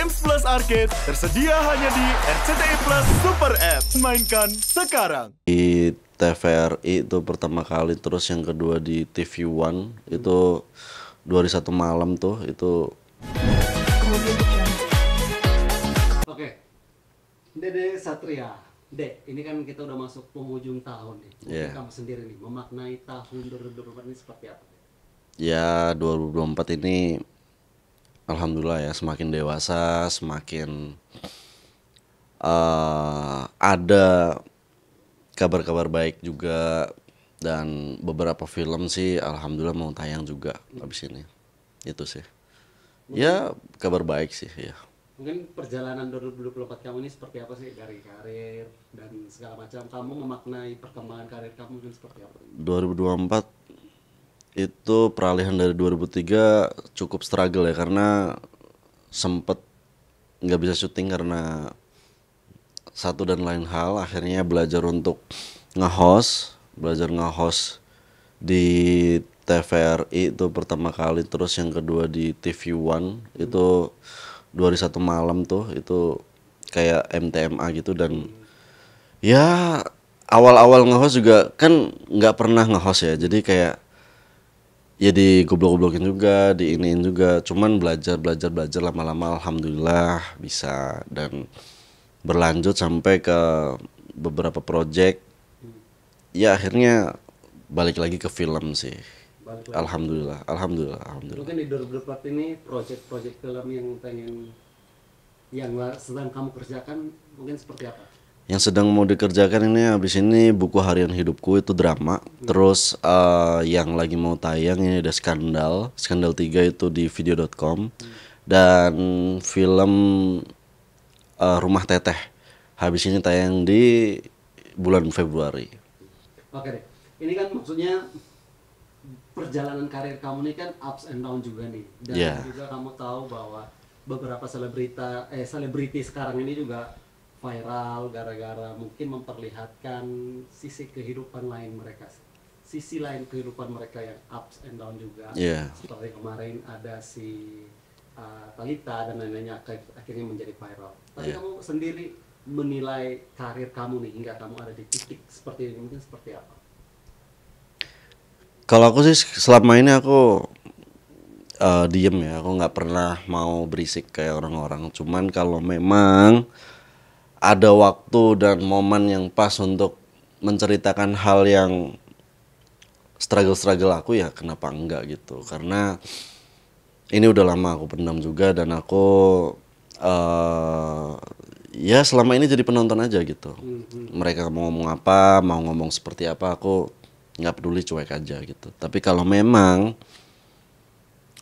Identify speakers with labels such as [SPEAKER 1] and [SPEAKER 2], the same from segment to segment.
[SPEAKER 1] Games Plus Arcade tersedia hanya di RCTI Plus Super App. Mainkan sekarang.
[SPEAKER 2] Di TVRI itu pertama kali, terus yang kedua di TV One itu 2 hari 1 malam tuh itu.
[SPEAKER 3] Oke, Dede Satria. Dek, ini kan kita udah masuk penghujung tahun nih. Mungkin kamu sendiri nih memaknai tahun 2024 ini seperti apa?
[SPEAKER 2] Ya 2024 ini alhamdulillah ya semakin dewasa, semakin ada kabar-kabar baik juga, dan beberapa film sih alhamdulillah mau tayang juga abis ini. Itu sih. Ya kabar baik sih ya.
[SPEAKER 3] Mungkin perjalanan 2024 kamu ini seperti apa sih, dari karir dan segala macam? Kamu memaknai perkembangan karir kamu ini seperti apa?
[SPEAKER 2] 2024 itu peralihan dari 2003 cukup struggle ya, karena sempet nggak bisa syuting karena satu dan lain hal. Akhirnya belajar untuk belajar nge-host di TVRI itu pertama kali, terus yang kedua di TV One itu 2 hari 1 malam tuh itu kayak MTMA gitu. Dan ya awal-awal nge-host juga kan nggak pernah nge-host ya, jadi kayak ya digoblok-goblokin juga, diiniin juga, cuman belajar lama-lama alhamdulillah bisa, dan berlanjut sampai ke beberapa project. Ya akhirnya balik lagi ke film sih. Alhamdulillah.
[SPEAKER 3] Mungkin di 2024 ini project film yang sedang kamu kerjakan mungkin seperti apa?
[SPEAKER 2] Yang sedang mau dikerjakan ini, habis ini buku harian hidupku itu drama. Terus yang lagi mau tayang ini ada Skandal 3 itu di video.com. Dan film Rumah Teteh habis ini tayang di bulan Februari.
[SPEAKER 3] Oke deh, ini kan maksudnya perjalanan karir kamu ini kan ups and down juga nih. Dan juga kamu tahu bahwa beberapa selebriti sekarang ini juga viral gara-gara mungkin memperlihatkan sisi kehidupan lain mereka, sisi lain kehidupan mereka yang ups and down juga. Seperti kemarin ada si Thalita dan lain-lainnya akhirnya menjadi viral. Tapi kamu sendiri menilai karir kamu nih hingga kamu ada di titik seperti ini mungkin seperti apa?
[SPEAKER 2] Kalau aku sih selama ini aku diem ya, aku nggak pernah mau berisik kayak orang-orang. Cuman kalau memang ada waktu dan momen yang pas untuk menceritakan hal yang struggle aku, ya kenapa enggak gitu. Karena ini udah lama aku pendam juga, dan aku ya selama ini jadi penonton aja gitu. Mereka mau ngomong apa, mau ngomong seperti apa, aku nggak peduli, cuek aja gitu. Tapi kalau memang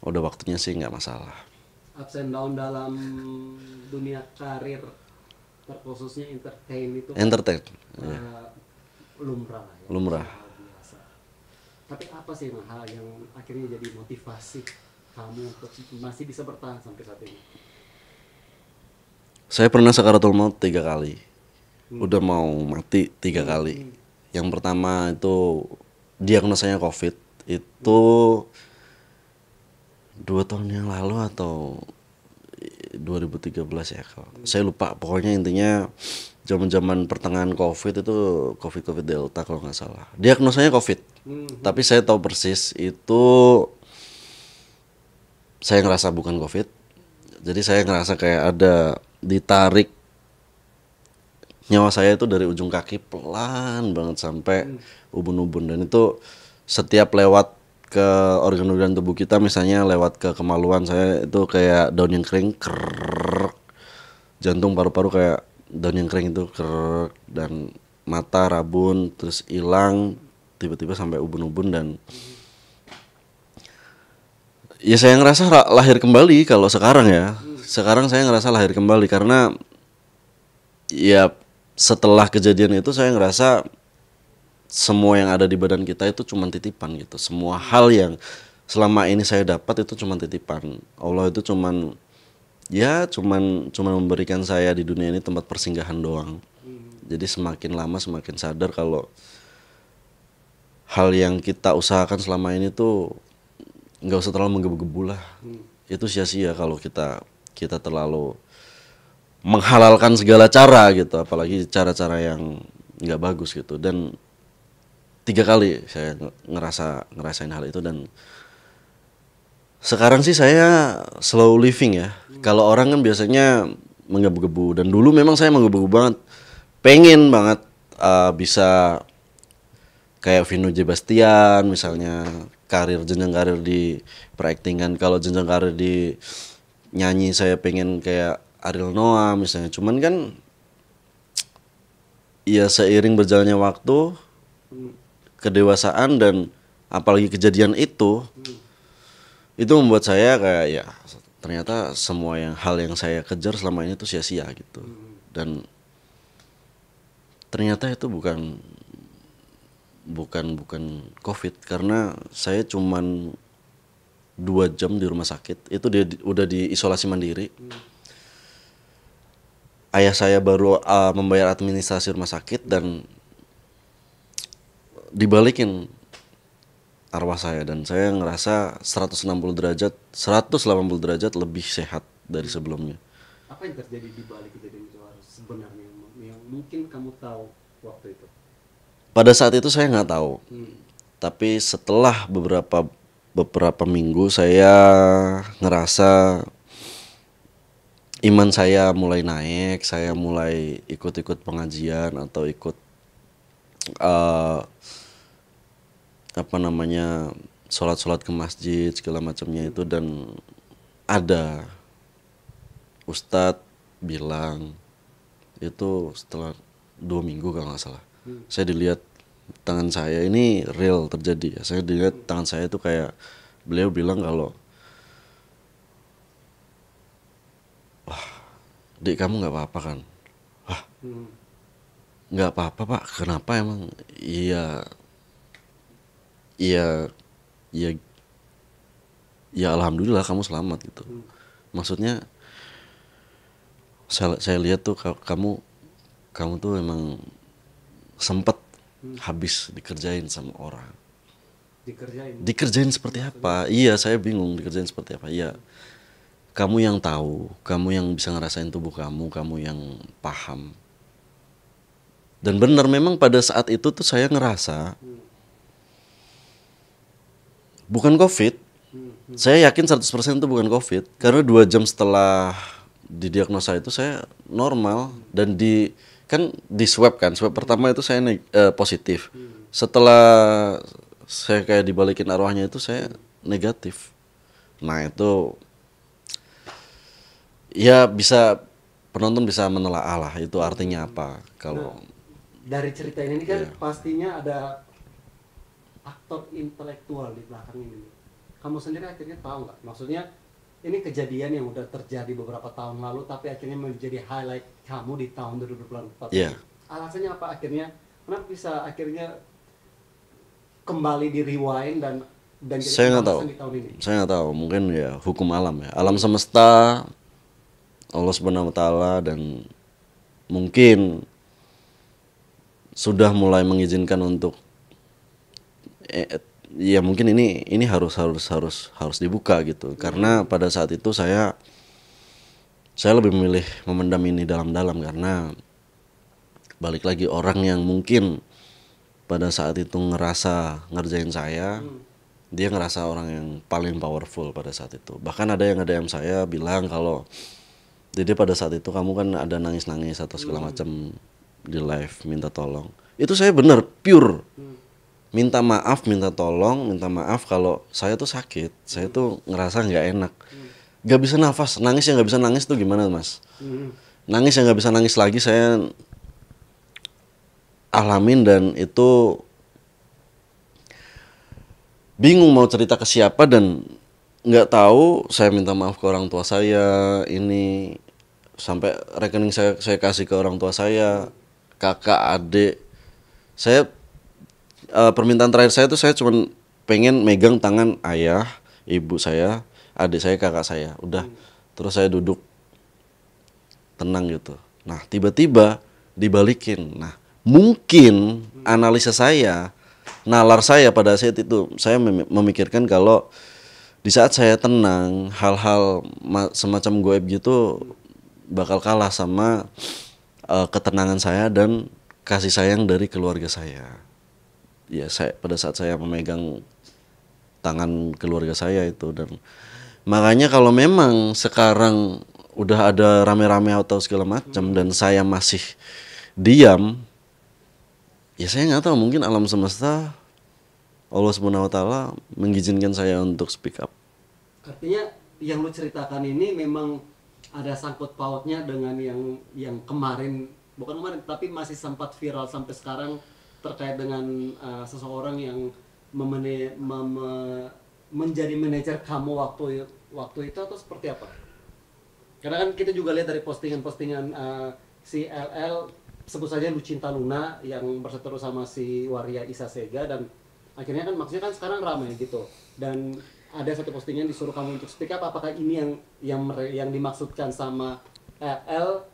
[SPEAKER 2] udah waktunya sih nggak masalah.
[SPEAKER 3] Ups and down dalam dunia karir, terkhususnya entertain itu lumrah lah ya.
[SPEAKER 2] Lumrah.
[SPEAKER 3] Biasa. Tapi apa sih hal yang akhirnya jadi motivasi kamu untuk masih bisa bertahan sampai saat ini?
[SPEAKER 2] Saya pernah sakaratul maut 3 kali. Udah mau mati 3 kali. Yang pertama itu diagnosanya COVID. Itu 2 tahun yang lalu atau 2013 ya. Saya lupa. Pokoknya intinya zaman pertengahan COVID itu COVID Delta kalau nggak salah. Diagnosanya COVID. Tapi saya tahu persis itu saya ngerasa bukan COVID. Jadi saya ngerasa kayak ada ditarik nyawa saya itu dari ujung kaki pelan banget sampai ubun-ubun. Dan itu setiap lewat ke organ-organ tubuh kita, misalnya lewat ke kemaluan saya itu kayak daun yang kering, jantung, paru-paru kayak daun yang kering itu, dan mata rabun, terus hilang tiba-tiba sampai ubun-ubun. Dan ya saya ngerasa lahir kembali kalau sekarang ya. Sekarang saya ngerasa lahir kembali karena ya setelah kejadian itu saya ngerasa semua yang ada di badan kita itu cuma titipan gitu. Semua hal yang selama ini saya dapat itu cuma titipan. Allah itu cuman memberikan saya di dunia ini tempat persinggahan doang. Jadi semakin lama semakin sadar kalau hal yang kita usahakan selama ini tuh nggak usah terlalu menggebu-gebu lah. Itu sia-sia kalau kita kita terlalu menghalalkan segala cara gitu, apalagi cara-cara yang nggak bagus gitu. Dan 3 kali saya ngerasain hal itu, dan sekarang sih saya slow living ya. Kalau orang kan biasanya menggebu-gebu, dan dulu memang saya menggebu-gebu banget, pengen banget bisa kayak Vino J. Bastian misalnya, jenjang karir di peraktingan. Kalau jenjang karir di nyanyi saya pengen kayak Ariel Noah misalnya. Cuman kan ya seiring berjalannya waktu, kedewasaan, dan apalagi kejadian itu membuat saya kayak ya ternyata semua hal yang saya kejar selama ini tuh sia-sia gitu. Dan ternyata itu bukan COVID, karena saya cuman 2 jam di rumah sakit, itu udah diisolasi mandiri. Ayah saya baru membayar administrasi rumah sakit, dan dibalikin arwah saya, dan saya ngerasa 180 derajat lebih sehat dari sebelumnya.
[SPEAKER 3] Apa yang terjadi di balik kejadian itu sebenarnya yang mungkin kamu tahu waktu itu?
[SPEAKER 2] Pada saat itu saya nggak tahu, tapi setelah beberapa minggu saya ngerasa iman saya mulai naik, saya mulai ikut-ikut pengajian atau ikut sholat ke masjid segala macamnya itu. Dan ada ustadz bilang itu setelah 2 minggu kalau nggak salah, saya dilihat tangan saya ini real terjadi ya. Saya dilihat tangan saya itu kayak, beliau bilang kalau, wah Dik, kamu nggak apa-apa kan? Wah, nggak apa-apa Pak. Kenapa emang? Iya alhamdulillah kamu selamat gitu. Maksudnya saya lihat tuh kamu tuh emang sempet habis dikerjain sama orang. Dikerjain seperti apa? Iya, saya bingung dikerjain seperti apa. Iya, kamu yang tahu, kamu yang bisa ngerasain tubuh kamu yang paham. Dan benar, memang pada saat itu tuh saya ngerasa bukan COVID. Saya yakin 100% itu bukan COVID, karena 2 jam setelah didiagnosa itu saya normal. Dan kan di swab pertama itu saya positif. Setelah saya kayak dibalikin arwahnya itu saya negatif. Nah itu ya penonton bisa menelaah lah itu artinya apa. Kalau
[SPEAKER 3] dari cerita ini kan pastinya ada aktor intelektual di belakang ini. Kamu sendiri akhirnya tahu nggak? Maksudnya ini kejadian yang udah terjadi beberapa tahun lalu, tapi akhirnya menjadi highlight kamu di tahun 2024.
[SPEAKER 2] Yeah.
[SPEAKER 3] Alasannya apa akhirnya? Kenapa bisa akhirnya kembali di rewind dan
[SPEAKER 2] saya nggak tahu.
[SPEAKER 3] Di tahun ini?
[SPEAKER 2] Saya nggak tahu. Mungkin ya hukum alam ya. Alam semesta, Allah Subhanahu wa Ta'ala, dan mungkin sudah mulai mengizinkan untuk ya mungkin ini harus dibuka gitu. Karena pada saat itu saya lebih memilih memendam ini dalam-dalam, karena balik lagi orang yang mungkin pada saat itu ngerasa ngerjain saya, dia ngerasa orang yang paling powerful pada saat itu. Bahkan ada yang nge-DM saya bilang kalau, jadi pada saat itu kamu kan ada nangis-nangis atau segala macam di live minta tolong. Itu saya bener pure minta maaf, minta tolong, minta maaf kalau saya tuh sakit, saya tuh ngerasa nggak enak, nggak bisa nafas, nangis yang nggak bisa nangis tuh gimana mas? Nangis yang nggak bisa nangis lagi saya alamin, dan itu bingung mau cerita ke siapa, dan nggak tahu. Saya minta maaf ke orang tua saya, ini sampai rekening saya kasih ke orang tua saya, kakak, adik. Saya permintaan terakhir saya tuh saya cuma pengen megang tangan ayah, ibu saya, adik saya, kakak saya, udah. Terus saya duduk tenang gitu. Nah tiba-tiba dibalikin. Nah mungkin analisa saya, nalar saya pada saat itu, saya memikirkan kalau di saat saya tenang, hal-hal semacam goib gitu bakal kalah sama ketenangan saya dan kasih sayang dari keluarga saya. Ya, pada saat saya memegang tangan keluarga saya itu, dan makanya kalau memang sekarang udah ada rame-rame atau segala macam dan saya masih diam, ya saya nggak tahu, mungkin alam semesta, Allah Subhanahu wa taala mengizinkan saya untuk speak up.
[SPEAKER 3] Artinya yang lu ceritakan ini memang ada sangkut pautnya dengan yang kemarin, bukan kemarin tapi masih sempat viral sampai sekarang terkait dengan seseorang yang menjadi manajer kamu waktu itu, atau seperti apa? Karena kan kita juga lihat dari postingan-postingan si LL, sebut saja Lucinta Luna yang berseteru sama si Waria Isa Sega, dan akhirnya kan maksudnya kan sekarang ramai gitu, dan ada satu postingan disuruh kamu untuk speak up. Apakah ini yang dimaksudkan sama LL,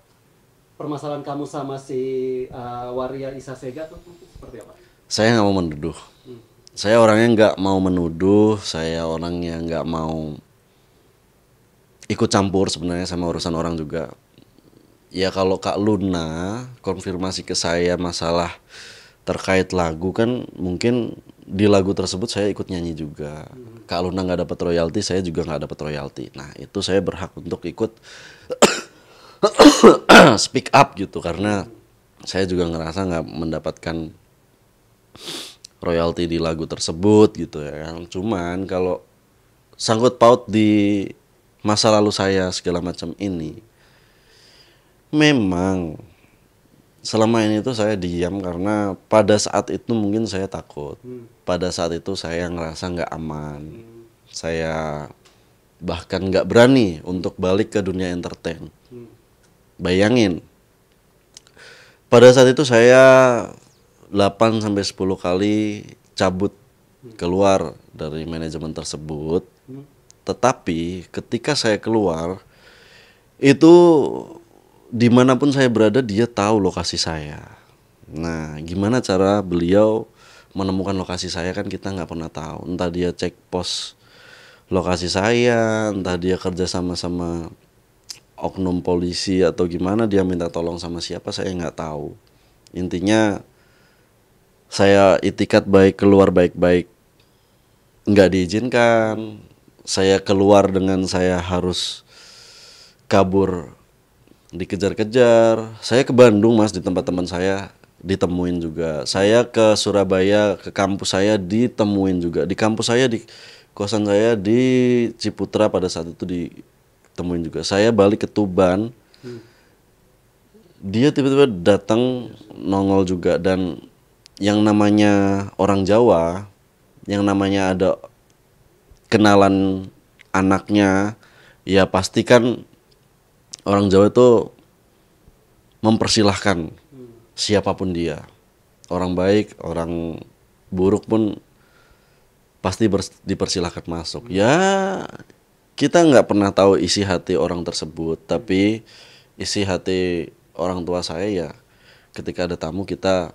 [SPEAKER 3] permasalahan kamu sama si Waria Isa Sega, atau seperti apa?
[SPEAKER 2] Saya nggak mau menuduh. Saya orangnya nggak mau menuduh. Saya orangnya nggak mau ikut campur sebenarnya sama urusan orang juga. Ya kalau Kak Luna konfirmasi ke saya masalah terkait lagu, kan mungkin di lagu tersebut saya ikut nyanyi juga. Kak Luna nggak dapat royalti, saya juga nggak dapat royalti. Nah itu saya berhak untuk ikut speak up gitu, karena saya juga ngerasa nggak mendapatkan royalti di lagu tersebut gitu ya. Cuman kalau sangkut paut di masa lalu saya segala macam ini, memang selama ini tuh saya diam karena pada saat itu mungkin saya takut. Pada saat itu saya ngerasa nggak aman. Saya bahkan nggak berani untuk balik ke dunia entertain. Bayangin, pada saat itu saya 8-10 kali cabut keluar dari manajemen tersebut. Tetapi ketika saya keluar, itu dimanapun saya berada dia tahu lokasi saya. Nah gimana cara beliau menemukan lokasi saya, kan kita nggak pernah tahu. Entah dia cek pos lokasi saya, entah dia kerja sama oknum polisi, atau gimana dia minta tolong sama siapa, saya nggak tahu. Intinya saya itikat baik keluar baik-baik nggak diizinkan. Saya keluar dengan saya harus kabur, dikejar-kejar. Saya ke Bandung mas, di tempat teman saya ditemuin juga. Saya ke Surabaya, ke kampus saya ditemuin juga. Di kampus saya, di kosan saya di Ciputra pada saat itu ditemuin juga. Saya balik ke Tuban, dia tiba-tiba datang nongol juga. Dan yang namanya orang Jawa, yang namanya ada kenalan anaknya, ya pastikan orang Jawa itu mempersilahkan siapapun dia, orang baik, orang buruk pun pasti dipersilahkan masuk. Ya kita nggak pernah tahu isi hati orang tersebut, tapi isi hati orang tua saya ya ketika ada tamu kita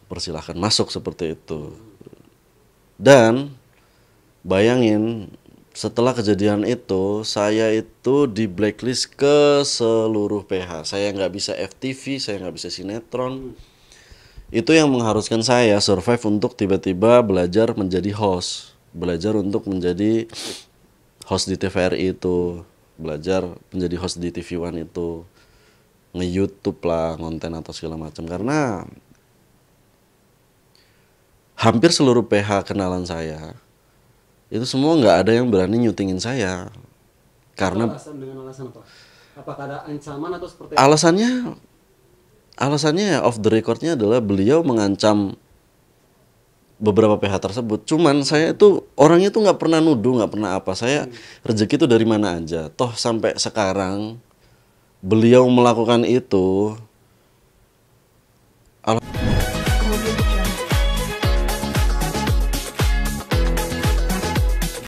[SPEAKER 2] persilahkan masuk seperti itu. Dan bayangin, setelah kejadian itu saya itu di blacklist ke seluruh PH. Saya nggak bisa FTV, saya nggak bisa sinetron. Itu yang mengharuskan saya survive untuk tiba-tiba belajar menjadi host, belajar untuk menjadi host di TVRI itu, belajar menjadi host di TV One itu, nge-YouTube lah, konten atau segala macam. Karena hampir seluruh PH kenalan saya itu semua nggak ada yang berani nyutingin saya. Karena
[SPEAKER 3] dengan alasan apa? Apakah ada ancaman atau seperti apa?
[SPEAKER 2] Alasannya off the recordnya adalah beliau mengancam beberapa PH tersebut. Cuman saya itu orangnya tuh nggak pernah nuduh, nggak pernah apa. Saya rezeki itu dari mana aja. Toh sampai sekarang beliau melakukan itu